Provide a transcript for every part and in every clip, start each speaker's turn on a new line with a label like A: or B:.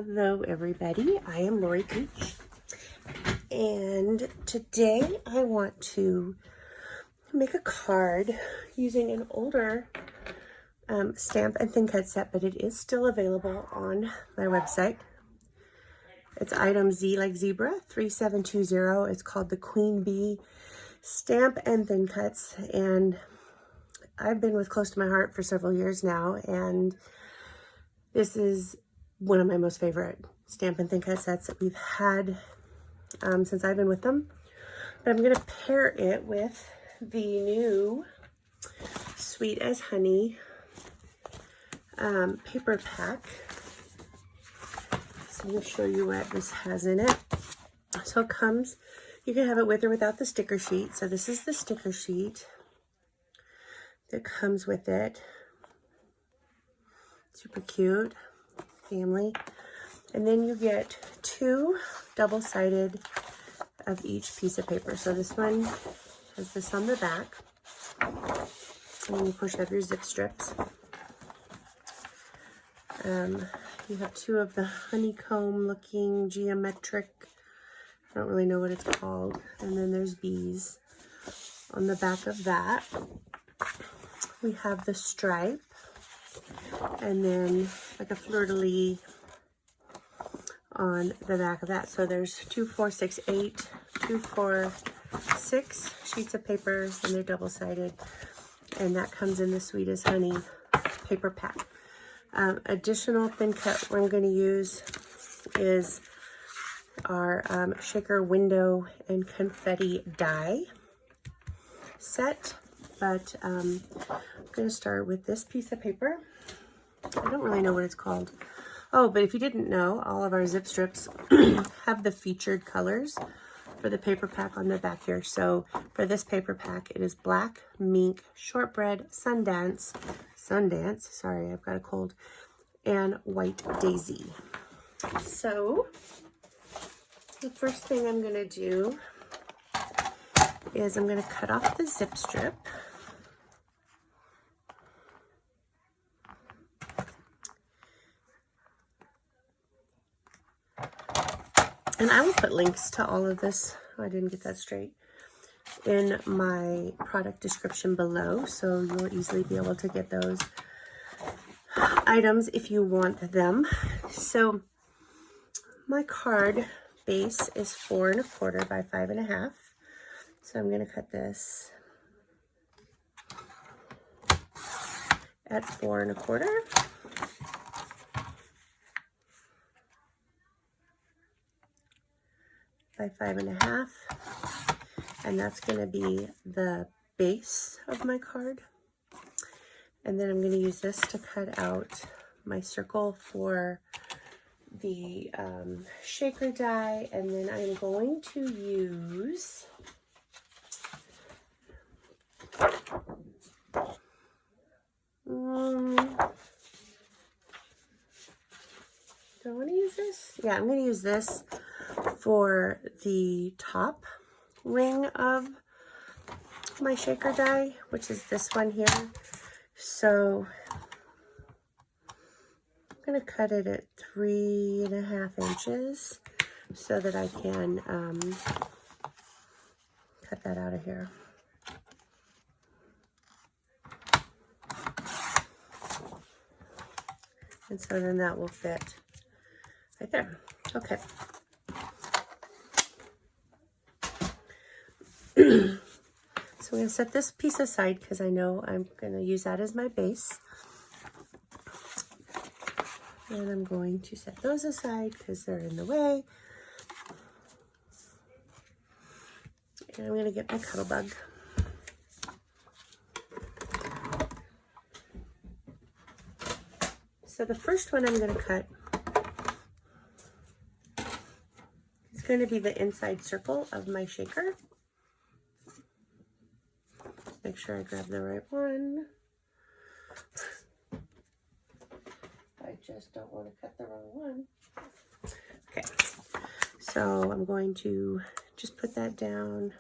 A: Hello everybody, I am Lori Peach, and today I want to make a card using an older stamp and thin cut set, but it is still available on my website. It's item Z like zebra 3720. It's called the Queen Bee Stamp and Thin Cuts, and I've been with Close to My Heart for several years now, and this is one of my most favorite stamp and thin cut sets that we've had since I've been with them. But I'm going to pair it with the new Sweet as Honey paper pack. So I'm going to show you what this has in it. So it comes, you can have it with or without the sticker sheet. So this is the sticker sheet that comes with it. Super cute. Family. And then you get two double-sided of each piece of paper. So this one has this on the back, and then you push up your zip strips. You have two of the honeycomb looking geometric, I don't really know what it's called, and then there's bees on the back of that. We have the stripe, and then like a fleur-de-lis on the back of that. So there's 2, 4, 6, 8, 2, 4, 6 sheets of paper, and they're double-sided, and that comes in the Sweet as Honey paper pack. Additional thin cut I'm going to use is our shaker window and confetti die set, but I'm going to start with this piece of paper. I don't really know what it's called. Oh, but if you didn't know, all of our zip strips have the featured colors for the paper pack on the back here. So for this paper pack, it is black, mink, shortbread, Sundance, sorry, I've got a cold, and white daisy. So the first thing I'm going to do is I'm going to cut off the zip strip. And I will put links to all of this, oh, I didn't get that straight, in my product description below, so you'll easily be able to get those items if you want them. So my card base is 4 1/4 by 5 1/2. So I'm going to cut this at 4 1/4. By 5 1/2, and that's going to be the base of my card. And then I'm going to use this to cut out my circle for the shaker die, and then I'm going to use do I want to use this? Yeah, I'm going to use this for the top ring of my shaker die, which is this one here. So I'm going to cut it at 3 1/2 inches so that I can cut that out of here. And so then that will fit right there. Okay. So I'm going to set this piece aside because I know I'm going to use that as my base. And I'm going to set those aside because they're in the way. And I'm going to get my cuddle bug. So the first one I'm going to cut is going to be the inside circle of my shaker. Make sure I grab the right one. I just don't want to cut the wrong one. Okay, so I'm going to just put that down.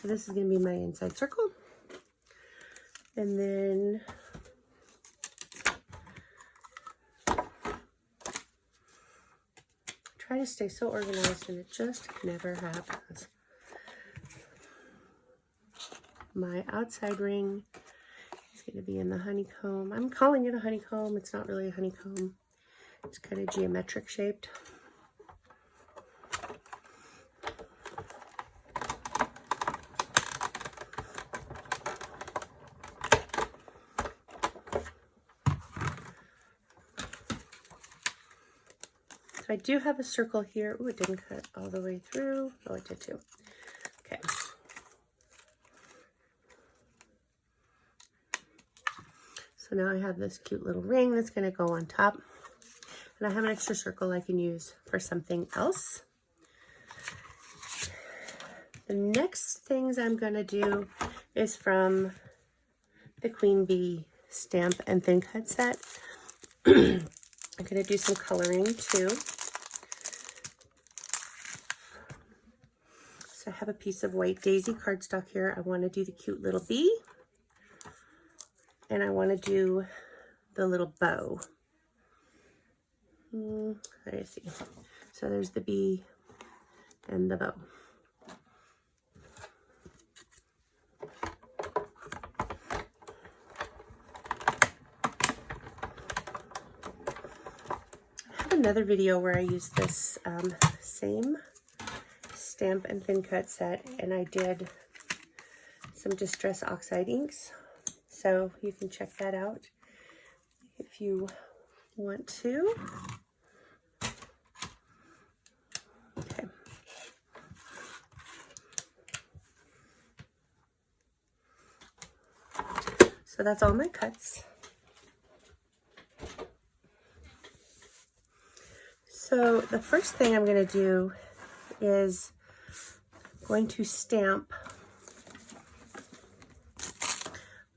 A: So this is going to be my inside circle. And then try to stay so organized, and it just never happens. My outside ring is going to be in the honeycomb. I'm calling it a honeycomb. It's not really a honeycomb. It's kind of geometric shaped. So I do have a circle here. Oh, it didn't cut all the way through. Oh, it did too. Okay. So now I have this cute little ring that's going to go on top. And I have an extra circle I can use for something else. The next things I'm going to do is from the Queen Bee stamp and thin cut set. I'm going to do some coloring too. So I have a piece of white daisy cardstock here. I want to do the cute little bee. And I want to do the little bow. Let me see. So there's the bee and the bow. I have another video where I used this same stamp and thin cut set, and I did some Distress Oxide inks. So you can check that out if you want to. Okay. So that's all my cuts. So the first thing I'm going to do is going to stamp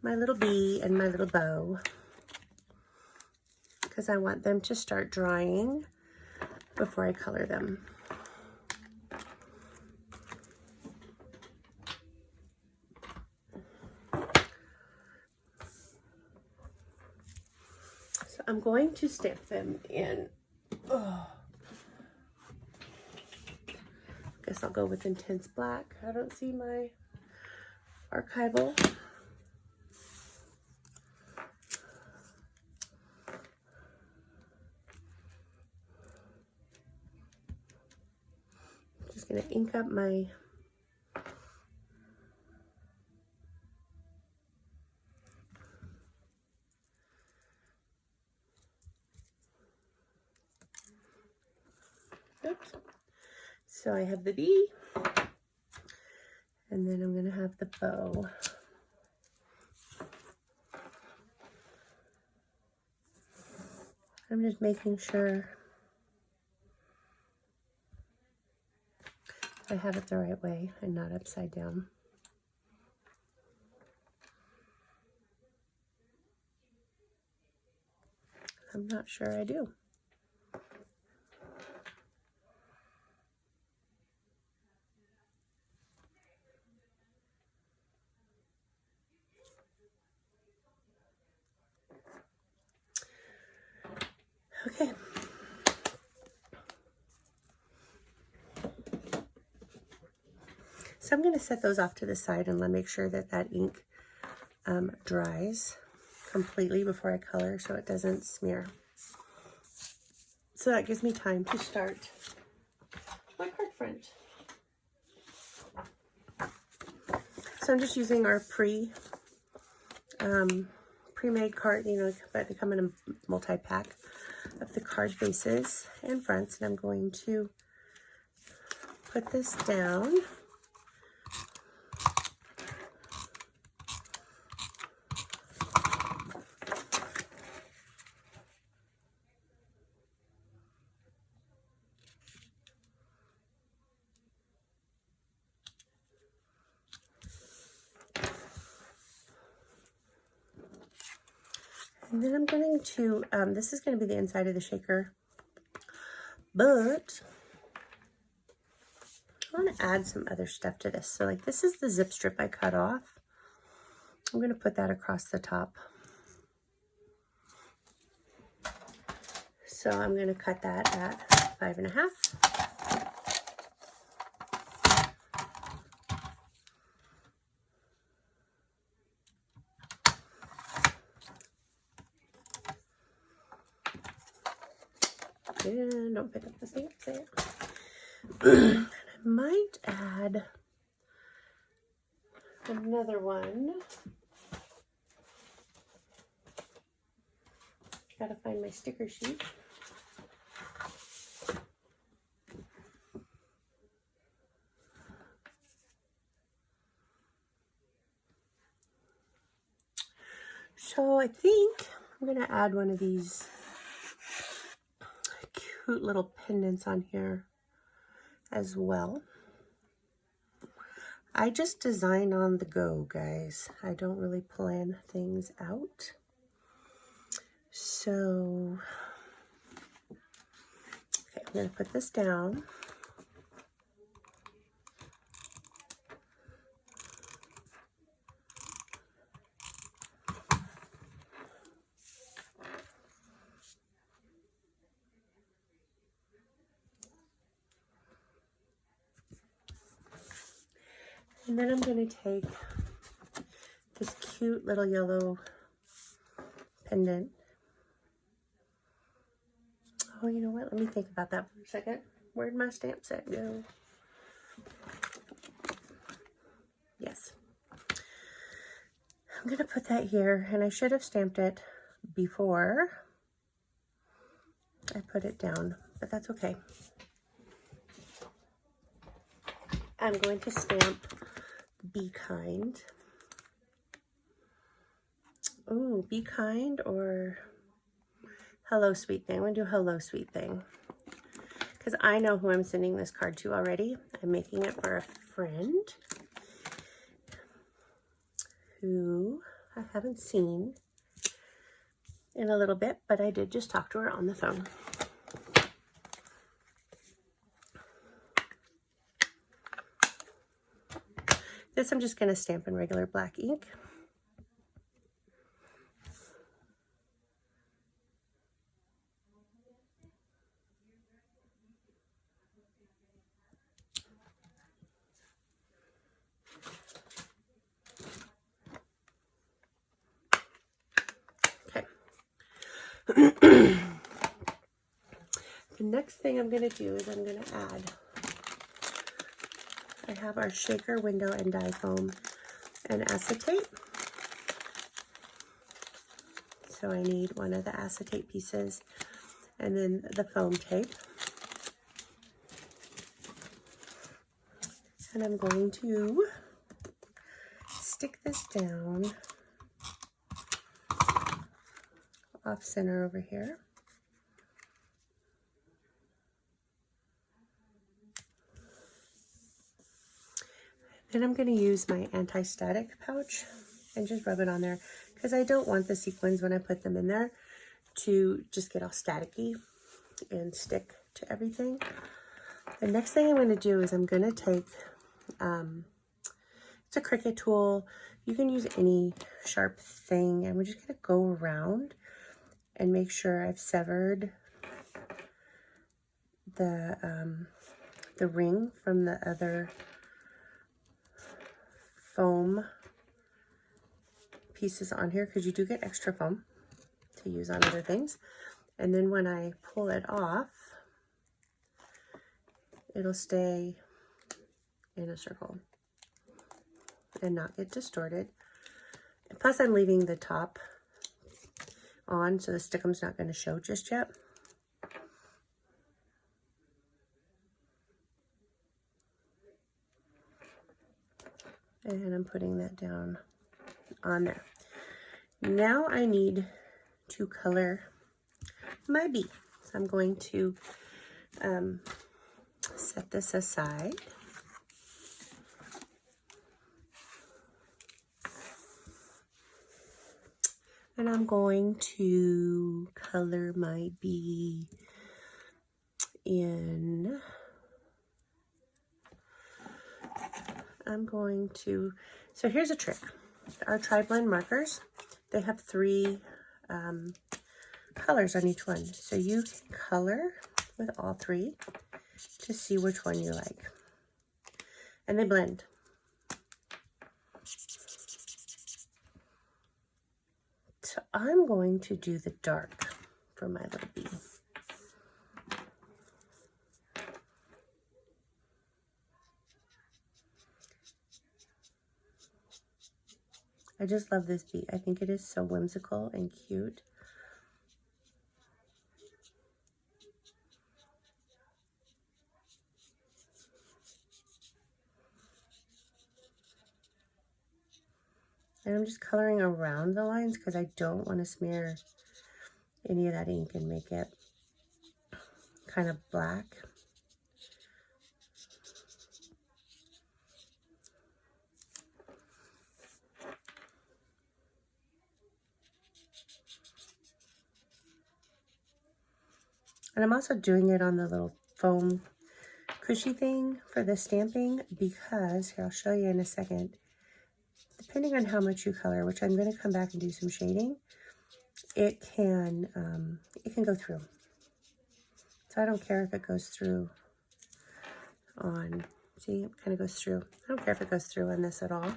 A: my little bee and my little bow, because I want them to start drying before I color them. So I'm going to stamp them in, I guess I'll go with Intense Black. I don't see my archival. Just going to ink up my oops. So I have the bee, and then I'm going to have the bow. I'm just making sure I have it the right way and not upside down. I'm not sure I do. Okay. So I'm going to set those off to the side and make sure that that ink dries completely before I color so it doesn't smear. So that gives me time to start my card front. So I'm just using our pre-made card, you know, but they come in a multi-pack of the card bases and fronts, and I'm going to put this down. And then I'm going to, this is going to be the inside of the shaker, but I want to add some other stuff to this. So like this is the zip strip I cut off. I'm going to put that across the top. So I'm going to cut that at 5.5. And don't pick up the stamps there. I might add another one. Gotta find my sticker sheet. So I think I'm gonna add one of these cute little pendants on here as well. I just design on the go, guys. I don't really plan things out. So, okay, I'm gonna put this down. And then I'm going to take this cute little yellow pendant. Oh, you know what? Let me think about that for a second. Where'd my stamp set go? Yes. I'm going to put that here, and I should have stamped it before I put it down, but that's okay. I'm going to stamp Be Kind. Oh, Be Kind or Hello Sweet Thing. I'm going to do Hello Sweet Thing because I know who I'm sending this card to already. I'm making it for a friend who I haven't seen in a little bit, but I did just talk to her on the phone. This I'm just going to stamp in regular black ink. Okay. The next thing I'm going to do is I'm going to add, I have our shaker, window, and die foam and acetate. So I need one of the acetate pieces and then the foam tape. And I'm going to stick this down off center over here. Then I'm going to use my anti-static pouch and just rub it on there because I don't want the sequins when I put them in there to just get all staticky and stick to everything. The next thing I'm going to do is I'm going to take, it's a Cricut tool. You can use any sharp thing, and we're just going to go around and make sure I've severed the ring from the other foam pieces on here, because you do get extra foam to use on other things. And then when I pull it off, it'll stay in a circle and not get distorted. Plus I'm leaving the top on, so the stickum's not going to show just yet. And I'm putting that down on there. Now I need to color my bee. So I'm going to set this aside. And I'm going to color my bee in I'm going to, so here's a trick. Our tri-blend markers, they have 3 colors on each one. So you can color with all 3 to see which one you like. And they blend. So I'm going to do the dark for my little bee. I just love this bee. I think it is so whimsical and cute. And I'm just coloring around the lines because I don't want to smear any of that ink and make it kind of black. And I'm also doing it on the little foam cushy thing for the stamping because, here, I'll show you in a second, depending on how much you color, which I'm going to come back and do some shading, it can go through. So I don't care if it goes through on, see, it kind of goes through. I don't care if it goes through on this at all.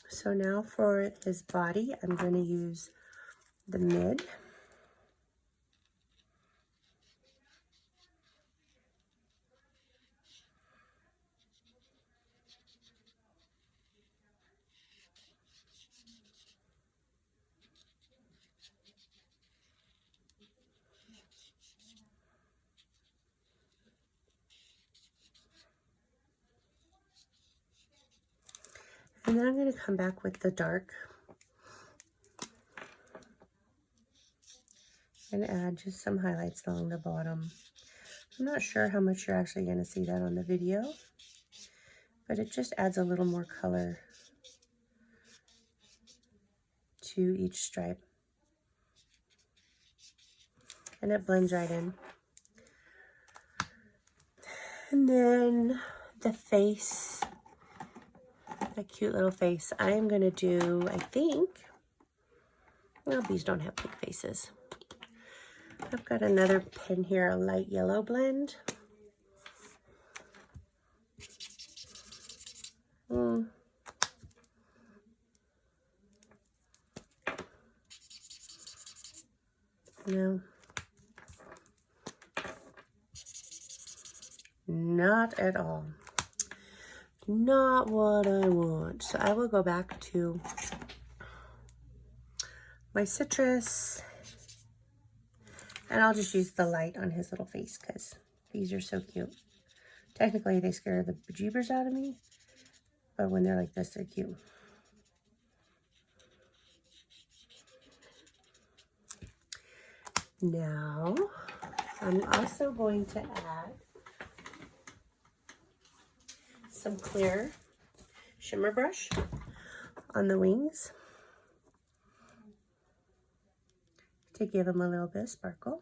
A: So now for his body, I'm going to use the mid. And then I'm going to come back with the dark and add just some highlights along the bottom. I'm not sure how much you're actually going to see that on the video, but it just adds a little more color to each stripe. And it blends right in. And then the face, that cute little face, I am going to do, I think, well, bees don't have big faces. I've got another pen here, a light yellow blend. No. Not at all. Not what I want. So I will go back to my citrus and I'll just use the light on his little face because these are so cute. Technically, they scare the bejeebers out of me, but when they're like this, they're cute. Now, I'm also going to add some clear shimmer brush on the wings to give them a little bit of sparkle.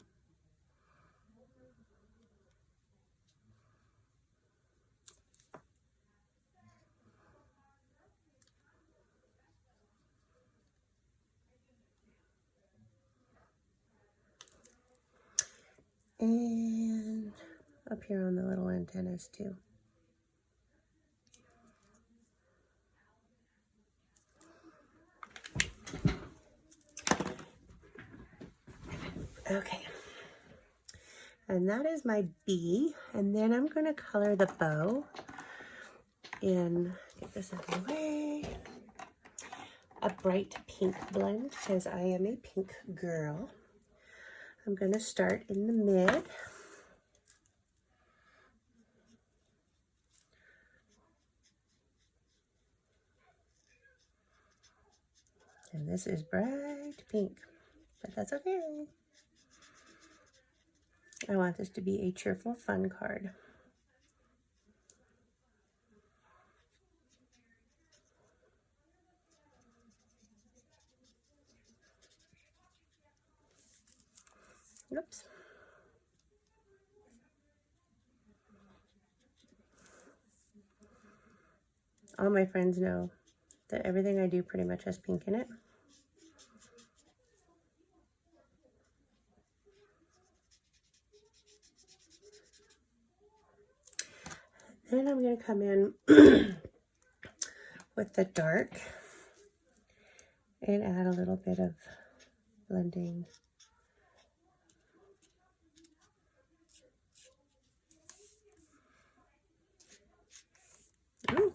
A: And up here on the little antennas too. Okay. And that is my bee. And then I'm going to color the bow in, get this out of the way, a bright pink blend because I am a pink girl. I'm going to start in the mid. And this is bright pink, but that's okay. I want this to be a cheerful, fun card. Oops. all my friends know that everything I do pretty much has pink in it. Then I'm going to come in with the dark and add a little bit of blending. Ooh.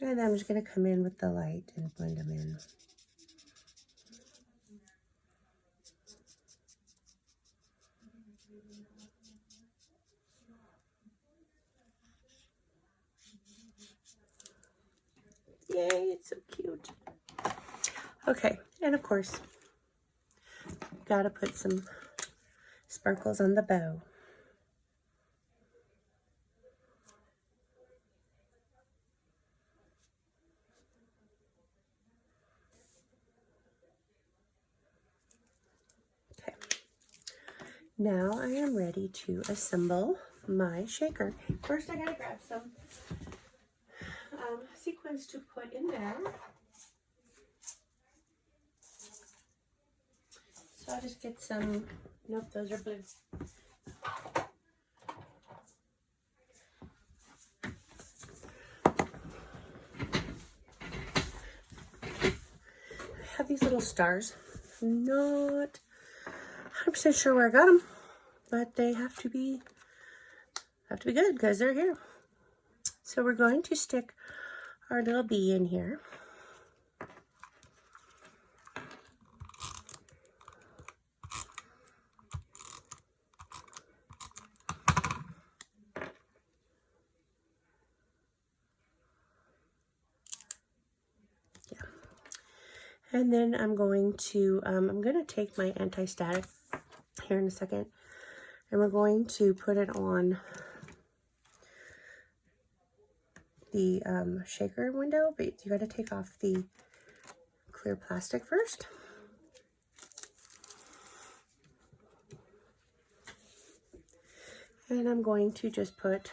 A: And then I'm just going to come in with the light and blend them in. Yay, it's so cute. Okay, and of course, gotta put some sparkles on the bow. Okay, now I am ready to assemble my shaker. First, I gotta grab some sequins to put in there. So I'll just get some, nope, those are blue. I have these little stars. Not 100% sure where I got them, but they have to be good because they're here. So we're going to stick our little bee in here. Yeah. And then I'm going to take my anti-static here in a second, and we're going to put it on the shaker window, but you got to take off the clear plastic first. And I'm going to just put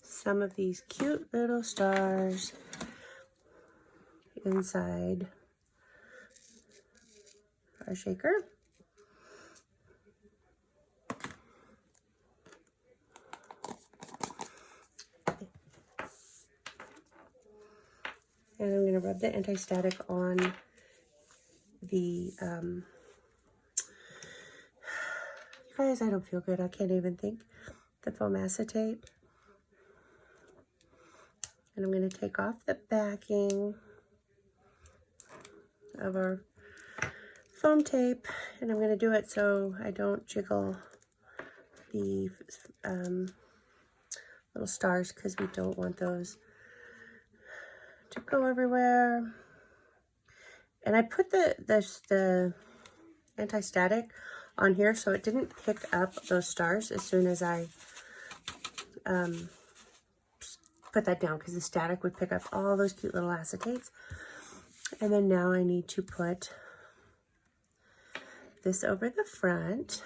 A: some of these cute little stars inside our shaker. And I'm going to rub the anti-static on the, you guys, I don't feel good. I can't even think. The foam acetate. And I'm going to take off the backing of our foam tape. And I'm going to do it so I don't jiggle the little stars, because we don't want those to go everywhere. And I put the anti-static on here so it didn't pick up those stars as soon as I put that down, because the static would pick up all those cute little acetates. And then now I need to put this over the front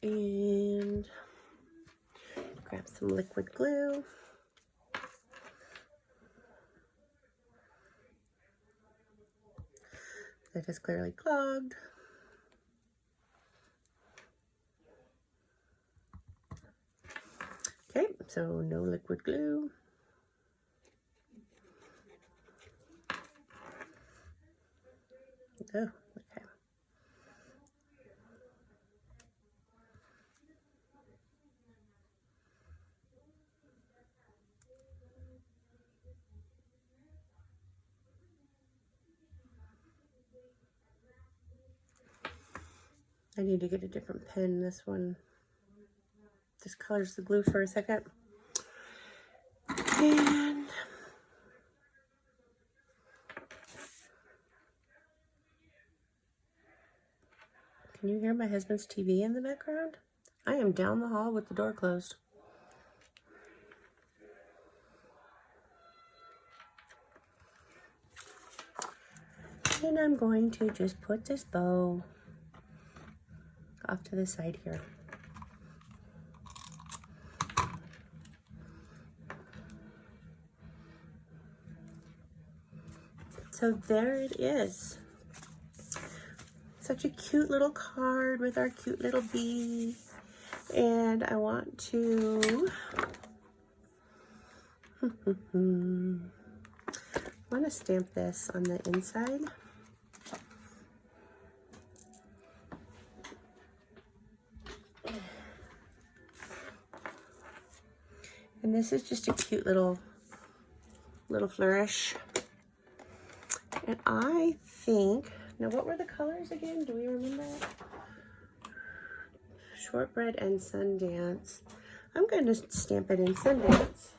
A: and grab some liquid glue. That is clearly clogged. Okay, so no liquid glue. Oh, okay. I need to get a different pen. This one just colors the glue for a second. And Can you hear my husband's TV in the background? I am down the hall with the door closed. And I'm going to just put this bow off to the side here. So there it is. Such a cute little card with our cute little bee. And I want to stamp this on the inside. And this is just a cute little flourish. And I think, now what were the colors again? Do we remember? Shortbread and Sundance. I'm going to stamp it in Sundance.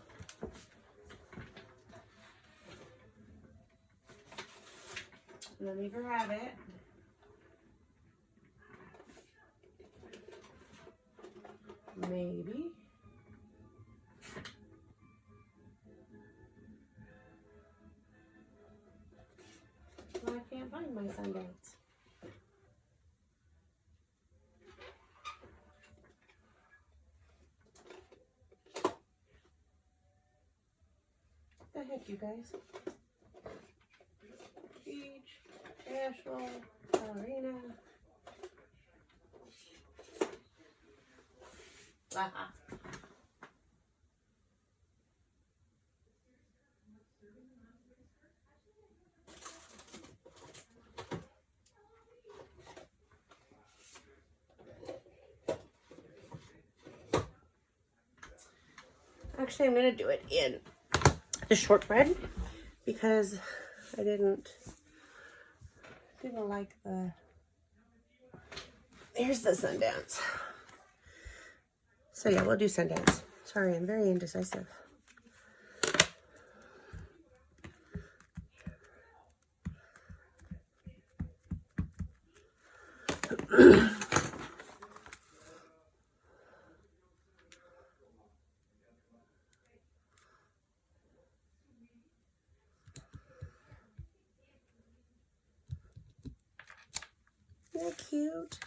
A: Let me grab it. Maybe. Well, I can't find my Sundance. What the heck, you guys? Beach, National, Ballerina. Aha. Actually, I'm going to do it in the shortbread because I didn't like the, there's the Sundance. So yeah, we'll do Sundance. Sorry, I'm very indecisive. Isn't that cute?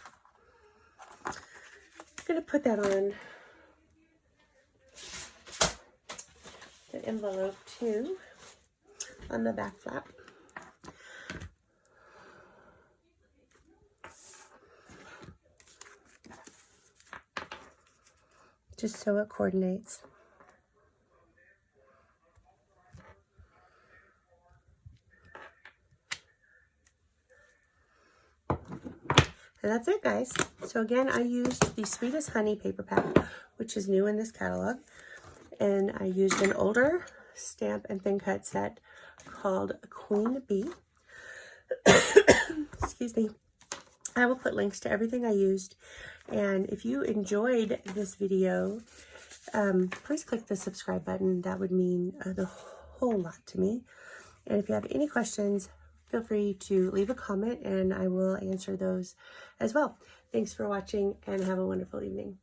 A: I'm gonna put that on the envelope too, on the back flap. Just so it coordinates. And that's it, guys. So again, I used the Sweetest Honey paper pack, which is new in this catalog. And I used an older stamp and thin cut set called Queen Bee. Excuse me. I will put links to everything I used. And if you enjoyed this video, please click the subscribe button. That would mean the whole lot to me. And if you have any questions, feel free to leave a comment and I will answer those as well. Thanks for watching and have a wonderful evening.